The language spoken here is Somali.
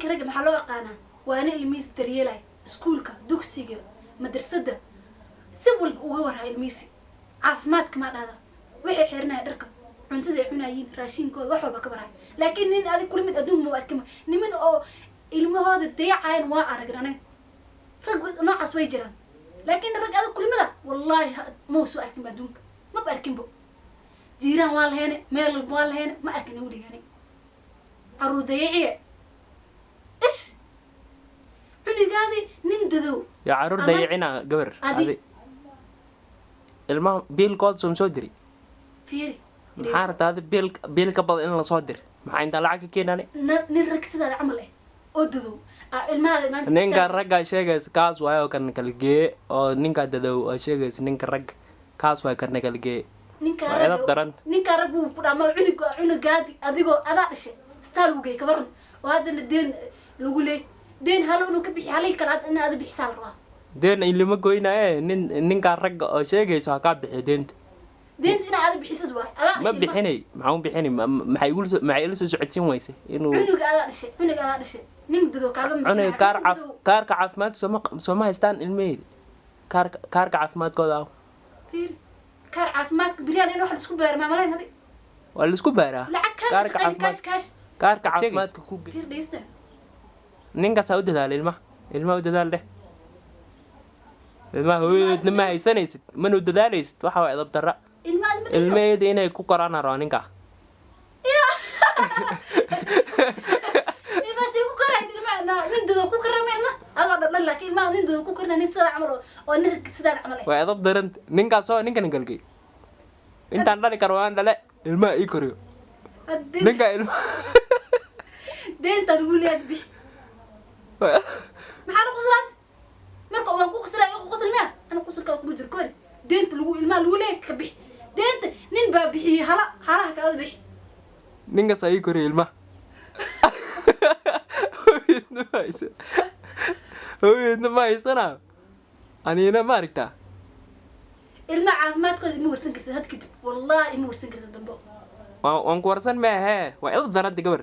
ninka rag maxaa loo yaqaanaa waa nin ilmihiis daryeelay iskuulka dugsiga madrasada si walba uga warhay ilmihiisi caafimaadka ma dhahda wixii xirnaa dharka cuntada cunaayeen raashinkooda wax walba ka baray laakiin nin adig kulli mid adduun ma arkin niman oo ilmahooda dayacayeen waa aragnay rag noocaas way jiraan laakiin rag adig kulli mid wallahi ma soo arkin adduunka ma arkin bo jiiraan waa lahayn meel waa lahayn ma arkin waligaani aruu dayaciye ish cunigaadi nin dadow يا عرور ضيعنا قبر هذه المهم بيل كود سو ديري فيري محارت هذا بيل قبل ان لا صدر ما عند لعك كيناني nin rag sidaa camal oo dadow ilmaha maanta ninka ragga sheegays kaas waayo kan kala gee oo ninka dadow oo sheegays ninka rag kaas waayo kan kala gee ninka rag uu ku dhama cunugaadi adigoo adaa dhashay staal uu geey ka baran oo hadana deen lagu leey deen hal uu ka bixi halay kala in aad bixisaan rabaa deen ilma goynaa ninka rag oo sheegays waa ka bixi deenta ina aad bixisad waay adaa ma bixinay maxay ila soo socodsiin wayse inuu cunuga adaa dhashay nin dadow kaaga cunug kaarka caafimaad soo ma haystaan ilmeeyda kaarka caafimaadkooda fiir kaar caafimaadka biriyaan in wax la isku beero maamaleyn hadi waa la isku beeraa kaarka caafimaadka ku fiir dhaysta ninka saa u dadaal ilmaha u dadaal leh ilmaha hooyadna ma haysanaysid mana u dadaalaysid waxa waa edab darra ilmeeyda inay ku koraan rabo ninka nin dadow ku karamay ilma aba dhadhan laakiin ilmaha nin dadow ku karna nin sidaa camal oo nin sidaa camal waa edab daran ninkaasoo ninkan galgay intaan dhali karo waan dhale ilmaha ii koriyo ninka ilma deenta ruuliyaad bix maxaa lagu qoslaan marka waan ku qoslaa qoslmaa ana qoslka ku jir kori deenta lagu ilmaha lagu leey ka bix deenta nin baa bixiyay halaha kala bix ninka say koriyo ilmaha hooyadna ma haysana anina ma aragtaa ilma caafimaadkooda ima warsan kartid had kadib wallahi ima warsan kartid dambo waan ku warsan maahe waa idab darada gabar